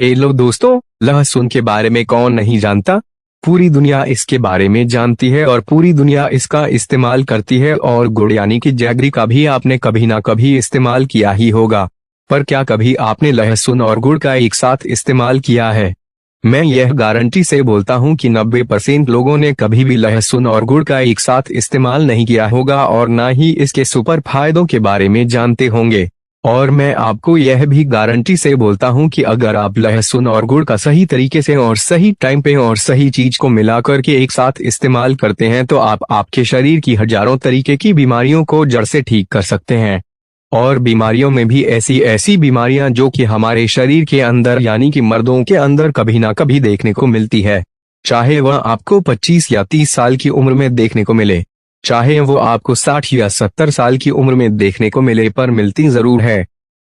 Hello दोस्तों, लहसुन के बारे में कौन नहीं जानता। पूरी दुनिया इसके बारे में जानती है और पूरी दुनिया इसका इस्तेमाल करती है। और गुड़ यानी कि जैगरी का भी आपने कभी ना कभी इस्तेमाल किया ही होगा। पर क्या कभी आपने लहसुन और गुड़ का एक साथ इस्तेमाल किया है? मैं यह गारंटी से बोलता हूँ कि 90% लोगों ने कभी भी लहसुन और गुड़ का एक साथ इस्तेमाल नहीं किया होगा और ना ही इसके सुपर फायदों के बारे में जानते होंगे। और मैं आपको यह भी गारंटी से बोलता हूं कि अगर आप लहसुन और गुड़ का सही तरीके से और सही टाइम पे और सही चीज को मिला करके एक साथ इस्तेमाल करते हैं तो आप आपके शरीर की हजारों तरीके की बीमारियों को जड़ से ठीक कर सकते हैं। और बीमारियों में भी ऐसी ऐसी बीमारियां जो कि हमारे शरीर के अंदर यानी कि मर्दों के अंदर कभी ना कभी देखने को मिलती है, चाहे वह आपको 25 या 30 साल की उम्र में देखने को मिले, चाहे वो आपको 60 या 70 साल की उम्र में देखने को मिले, पर मिलती जरूर है।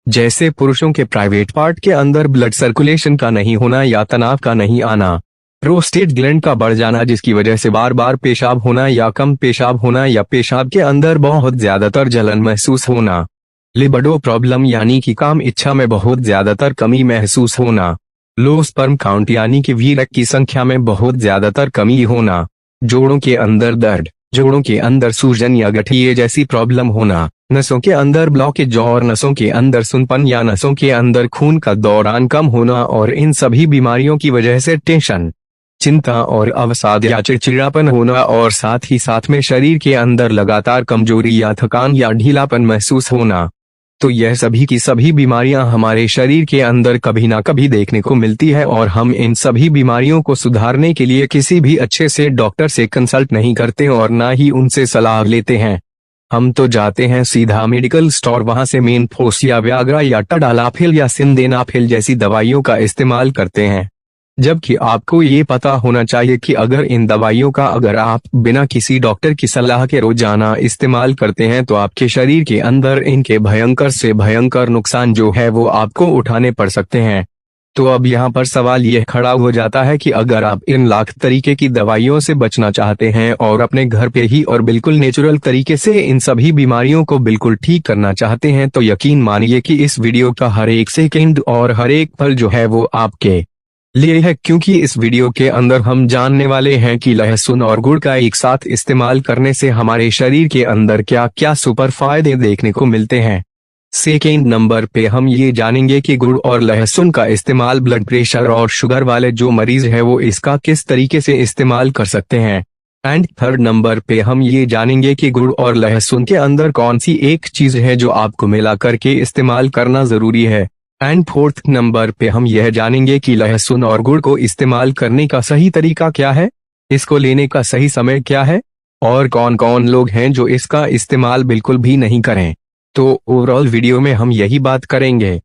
जैसे पुरुषों के प्राइवेट पार्ट के अंदर ब्लड सर्कुलेशन का नहीं होना या तनाव का नहीं आना, प्रोस्टेट ग्लैंड का बढ़ जाना जिसकी वजह से बार बार पेशाब होना या कम पेशाब होना या पेशाब के अंदर बहुत ज्यादातर जलन महसूस होना, लिबिडो प्रॉब्लम यानी कि काम इच्छा में बहुत ज्यादातर कमी महसूस होना, लो स्पर्म काउंट यानी कि वीर्य की संख्या में बहुत ज्यादातर कमी होना, जोड़ों के अंदर दर्द, जोड़ों के अंदर सूजन या गठिए जैसी प्रॉब्लम होना, नसों के अंदर ब्लॉकेज और नसों के अंदर सुनपन या नसों के अंदर खून का दौरान कम होना, और इन सभी बीमारियों की वजह से टेंशन, चिंता और अवसाद या चिड़चिड़ापन होना, और साथ ही साथ में शरीर के अंदर लगातार कमजोरी या थकान या ढीलापन महसूस होना। तो यह सभी की सभी बीमारियां हमारे शरीर के अंदर कभी ना कभी देखने को मिलती है और हम इन सभी बीमारियों को सुधारने के लिए किसी भी अच्छे से डॉक्टर से कंसल्ट नहीं करते और ना ही उनसे सलाह लेते हैं। हम तो जाते हैं सीधा मेडिकल स्टोर, वहां से मेनफोर्स या व्याग्रा या टडालाफिल या सिंदेनाफिल जैसी दवाइयों का इस्तेमाल करते हैं। जबकि आपको ये पता होना चाहिए कि अगर इन दवाइयों का अगर आप बिना किसी डॉक्टर की सलाह के रोजाना इस्तेमाल करते हैं तो आपके शरीर के अंदर इनके भयंकर से भयंकर नुकसान जो है वो आपको उठाने पड़ सकते हैं। तो अब यहाँ पर सवाल यह खड़ा हो जाता है कि अगर आप इन लाख तरीके की दवाइयों से बचना चाहते हैं और अपने घर पे ही और बिल्कुल नेचुरल तरीके से इन सभी बीमारियों को बिल्कुल ठीक करना चाहते हैं तो यकीन मानिए कि इस वीडियो का हर एक सेकंड और हर एक पल जो है वो आपके लिए है, क्योंकि इस वीडियो के अंदर हम जानने वाले हैं कि लहसुन और गुड़ का एक साथ इस्तेमाल करने से हमारे शरीर के अंदर क्या क्या सुपर फायदे देखने को मिलते हैं। सेकेंड नंबर पे हम ये जानेंगे कि गुड़ और लहसुन का इस्तेमाल ब्लड प्रेशर और शुगर वाले जो मरीज है वो इसका किस तरीके से इस्तेमाल कर सकते हैं। एंड थर्ड नंबर पे हम ये जानेंगे कि गुड़ और लहसुन के अंदर कौन सी एक चीज है जो आपको मिला करके इस्तेमाल करना जरूरी है। एंड फोर्थ नंबर पे हम यह जानेंगे कि लहसुन और गुड़ को इस्तेमाल करने का सही तरीका क्या है, इसको लेने का सही समय क्या है, और कौन कौन लोग हैं जो इसका इस्तेमाल बिल्कुल भी नहीं करें। तो ओवरऑल वीडियो में हम यही बात करेंगे।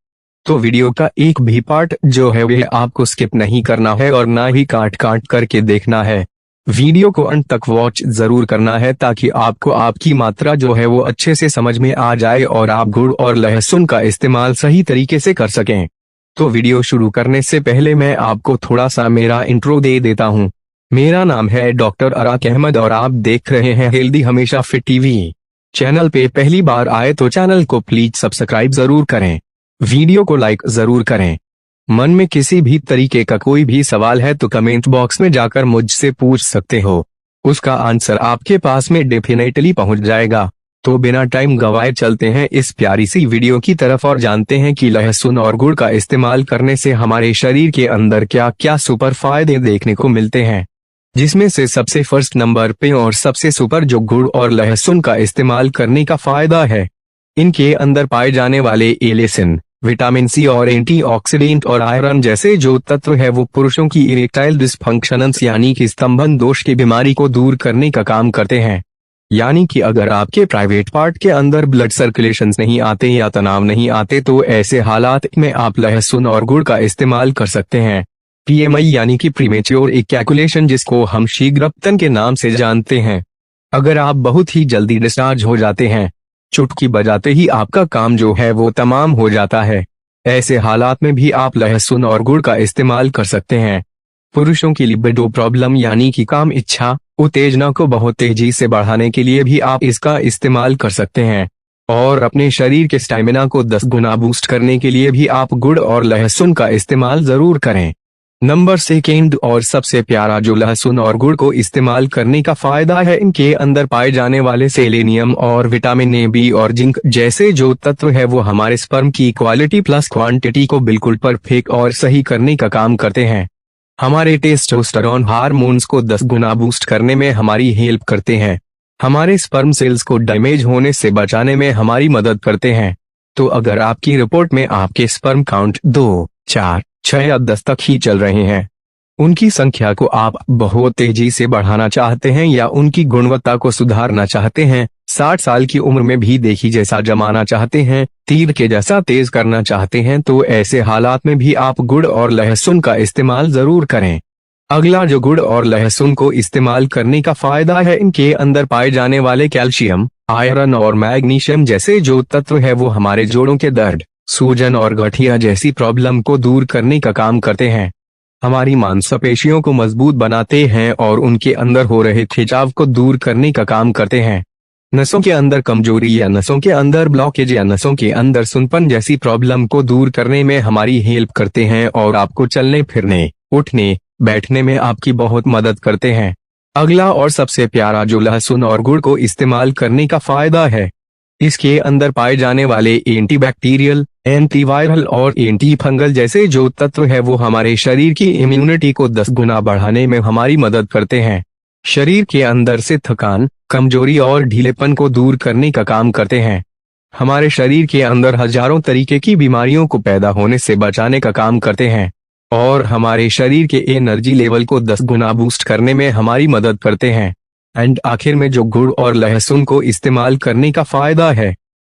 तो वीडियो का एक भी पार्ट जो है वह आपको स्किप नहीं करना है और ना ही काट काट करके देखना है। वीडियो को अंत तक वॉच जरूर करना है ताकि आपको आपकी मात्रा जो है वो अच्छे से समझ में आ जाए और आप गुड़ और लहसुन का इस्तेमाल सही तरीके से कर सकें। तो वीडियो शुरू करने से पहले मैं आपको थोड़ा सा मेरा इंट्रो दे देता हूँ। मेरा नाम है डॉक्टर अराक अहमद और आप देख रहे हैं हेल्दी हमेशा फिट टीवी। चैनल पे पहली बार आए तो चैनल को प्लीज सब्सक्राइब जरूर करें, वीडियो को लाइक जरूर करें। मन में किसी भी तरीके का कोई भी सवाल है तो कमेंट बॉक्स में जाकर मुझसे पूछ सकते हो, उसका आंसर आपके पास में डेफिनेटली पहुंच जाएगा। तो बिना टाइम गवाए चलते हैं इस प्यारी सी वीडियो की तरफ और जानते हैं कि लहसुन और गुड़ का इस्तेमाल करने से हमारे शरीर के अंदर क्या क्या सुपर फायदे देखने को मिलते हैं। जिसमें से सबसे फर्स्ट नंबर पे और सबसे सुपर जो गुड़ और लहसुन का इस्तेमाल करने का फायदा है, इनके अंदर पाए जाने वाले एलेसिन, विटामिन सी और एंटीऑक्सीडेंट और आयरन जैसे जो तत्व है वो पुरुषों की इरेक्टाइल डिस्फंक्शंस यानी कि स्तंभन दोष की बीमारी को दूर करने का काम करते हैं। यानी कि अगर आपके प्राइवेट पार्ट के अंदर ब्लड सर्कुलेशन नहीं आते या तनाव नहीं आते तो ऐसे हालात में आप लहसुन और गुड़ का इस्तेमाल कर सकते हैं। पीएमआई यानी कि प्रीमेच्योर इजैकुलेशन जिसको हम शीघ्रपतन के नाम से जानते हैं, अगर आप बहुत ही जल्दी डिस्चार्ज हो जाते हैं, चुटकी बजाते ही आपका काम जो है वो तमाम हो जाता है, ऐसे हालात में भी आप लहसुन और गुड़ का इस्तेमाल कर सकते हैं। पुरुषों की लिबिडो प्रॉब्लम यानी कि काम इच्छा उत्तेजना को बहुत तेजी से बढ़ाने के लिए भी आप इसका इस्तेमाल कर सकते हैं। और अपने शरीर के स्टैमिना को 10 गुना बूस्ट करने के लिए भी आप गुड़ और लहसुन का इस्तेमाल जरूर करें। नंबर 2 और सबसे प्यारा जो लहसुन और गुड़ को इस्तेमाल करने का फायदा है, इनके अंदर पाए जाने वाले सेलेनियम और विटामिन ए, बी और जिंक जैसे जो तत्व है वो हमारे स्पर्म की क्वालिटी प्लस क्वांटिटी को बिल्कुल परफेक्ट और सही करने का काम करते हैं। हमारे टेस्टोस्टेरोन हार्मोन्स को 10 गुना बूस्ट करने में हमारी हेल्प करते हैं। हमारे स्पर्म सेल्स को डैमेज होने से बचाने में हमारी मदद करते हैं। तो अगर आपकी रिपोर्ट में आपके स्पर्म काउंट 2, 4, 6 या 10 तक ही चल रहे हैं, उनकी संख्या को आप बहुत तेजी से बढ़ाना चाहते हैं या उनकी गुणवत्ता को सुधारना चाहते हैं, 60 साल की उम्र में भी देखी जैसा जमाना चाहते हैं, तीर के जैसा तेज करना चाहते हैं, तो ऐसे हालात में भी आप गुड़ और लहसुन का इस्तेमाल जरूर करें। अगला जो गुड़ और लहसुन को इस्तेमाल करने का फायदा है, इनके अंदर पाए जाने वाले कैल्शियम, आयरन और मैग्नीशियम जैसे जो तत्व है वो हमारे जोड़ों के दर्द, सूजन और गठिया जैसी प्रॉब्लम को दूर करने का काम करते हैं। हमारी मांसपेशियों को मजबूत बनाते हैं और उनके अंदर हो रहे खिंचाव को दूर करने का काम करते हैं। नसों के अंदर कमजोरी या नसों के अंदर ब्लॉकेज या नसों के अंदर सुनपन जैसी प्रॉब्लम को दूर करने में हमारी हेल्प करते हैं और आपको चलने फिरने, उठने बैठने में आपकी बहुत मदद करते हैं। अगला और सबसे प्यारा जो लहसुन और गुड़ को इस्तेमाल करने का फायदा है, इसके अंदर पाए जाने वाले एंटीबैक्टीरियल, एंटीवायरल और एंटी फंगल जैसे जो तत्व है वो हमारे शरीर की इम्यूनिटी को 10 गुना बढ़ाने में हमारी मदद करते हैं। शरीर के अंदर से थकान, कमजोरी और ढीलेपन को दूर करने का काम करते हैं। हमारे शरीर के अंदर हजारों तरीके की बीमारियों को पैदा होने से बचाने का काम करते हैं और हमारे शरीर के एनर्जी लेवल को 10 गुना बूस्ट करने में हमारी मदद करते हैं। एंड आखिर में जो गुड़ और लहसुन को इस्तेमाल करने का फायदा है,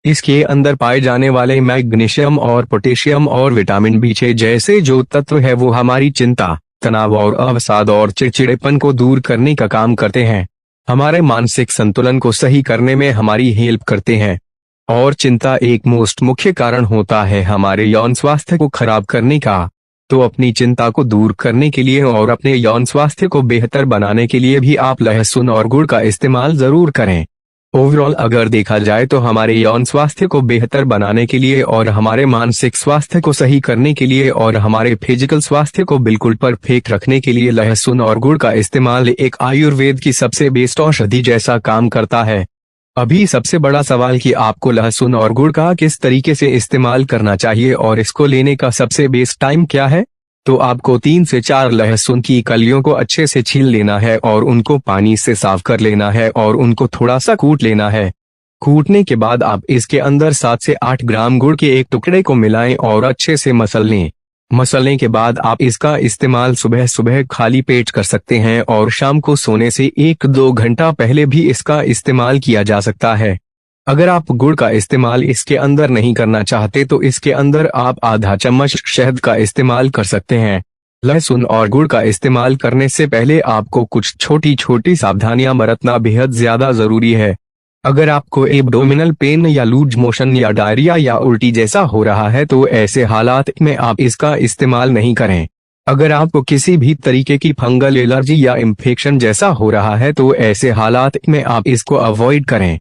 इसके अंदर पाए जाने वाले मैग्नीशियम और पोटेशियम और विटामिन बी6 जैसे जो तत्व है वो हमारी चिंता, तनाव और अवसाद और चिड़चिड़ेपन को दूर करने का काम करते हैं। हमारे मानसिक संतुलन को सही करने में हमारी हेल्प करते हैं और चिंता एक मोस्ट मुख्य कारण होता है हमारे यौन स्वास्थ्य को खराब करने का। तो अपनी चिंता को दूर करने के लिए और अपने यौन स्वास्थ्य को बेहतर बनाने के लिए भी आप लहसुन और गुड़ का इस्तेमाल जरूर करें। ओवरऑल अगर देखा जाए तो हमारे यौन स्वास्थ्य को बेहतर बनाने के लिए और हमारे मानसिक स्वास्थ्य को सही करने के लिए और हमारे फिजिकल स्वास्थ्य को बिल्कुल परफेक्ट रखने के लिए लहसुन और गुड़ का इस्तेमाल एक आयुर्वेद की सबसे बेस्ट औषधि जैसा काम करता है। अभी सबसे बड़ा सवाल कि आपको लहसुन और गुड़ का किस तरीके से इस्तेमाल करना चाहिए और इसको लेने का सबसे बेस्ट टाइम क्या है। तो आपको 3 से 4 लहसुन की कलियों को अच्छे से छील लेना है और उनको पानी से साफ कर लेना है और उनको थोड़ा सा कूट लेना है। कूटने के बाद आप इसके अंदर 7 से 8 ग्राम गुड़ के एक टुकड़े को मिलाएं और अच्छे से मसल लें। मसलने के बाद आप इसका इस्तेमाल सुबह सुबह खाली पेट कर सकते हैं और शाम को सोने से 1-2 घंटा पहले भी इसका इस्तेमाल किया जा सकता है। अगर आप गुड़ का इस्तेमाल इसके अंदर नहीं करना चाहते तो इसके अंदर आप आधा चम्मच शहद का इस्तेमाल कर सकते हैं। लहसुन और गुड़ का इस्तेमाल करने से पहले आपको कुछ छोटी छोटी सावधानियां बरतना बेहद ज्यादा जरूरी है। अगर आपको एब्डोमिनल पेन या लूज मोशन या डायरिया या उल्टी जैसा हो रहा है तो ऐसे हालात में आप इसका इस्तेमाल नहीं करें। अगर आपको किसी भी तरीके की फंगल एलर्जी या इन्फेक्शन जैसा हो रहा है तो ऐसे हालात में आप इसको अवॉइड करें।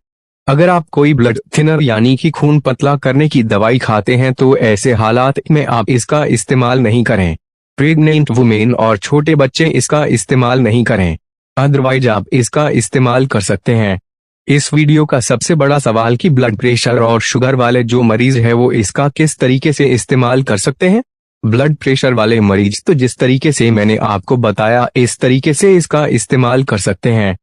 अगर आप कोई ब्लड थिनर यानी कि खून पतला करने की दवाई खाते हैं तो ऐसे हालात में आप इसका इस्तेमाल नहीं करें। प्रेग्नेंट वुमेन और छोटे बच्चे इसका इस्तेमाल नहीं करें, अदरवाइज आप इसका इस्तेमाल कर सकते हैं। इस वीडियो का सबसे बड़ा सवाल कि ब्लड प्रेशर और शुगर वाले जो मरीज है वो इसका किस तरीके से इस्तेमाल कर सकते हैं। ब्लड प्रेशर वाले मरीज तो जिस तरीके से मैंने आपको बताया इस तरीके से इसका इस्तेमाल कर सकते हैं,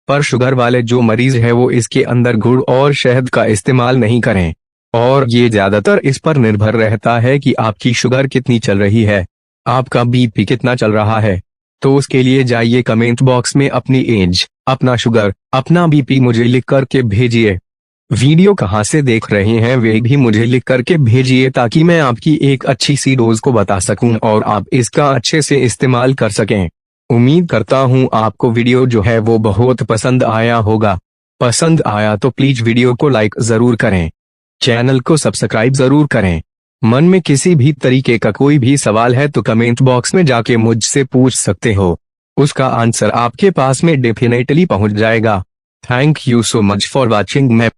पर शुगर वाले जो मरीज है वो इसके अंदर गुड़ और शहद का इस्तेमाल नहीं करें। और ये ज्यादातर इस पर निर्भर रहता है कि आपकी शुगर कितनी चल रही है, आपका बीपी कितना चल रहा है। तो उसके लिए जाइए कमेंट बॉक्स में अपनी एज, अपना शुगर, अपना बीपी मुझे लिख करके भेजिए। वीडियो कहाँ से देख रहे हैं वे भी मुझे लिख करके भेजिए ताकि मैं आपकी एक अच्छी सी डोज को बता सकूं और आप इसका अच्छे से इस्तेमाल कर सकें। उम्मीद करता हूं आपको वीडियो जो है वो बहुत पसंद आया होगा। पसंद आया तो प्लीज वीडियो को लाइक जरूर करें, चैनल को सब्सक्राइब जरूर करें। मन में किसी भी तरीके का कोई भी सवाल है तो कमेंट बॉक्स में जाके मुझसे पूछ सकते हो, उसका आंसर आपके पास में डेफिनेटली पहुंच जाएगा। Thank you so much for watching. मैं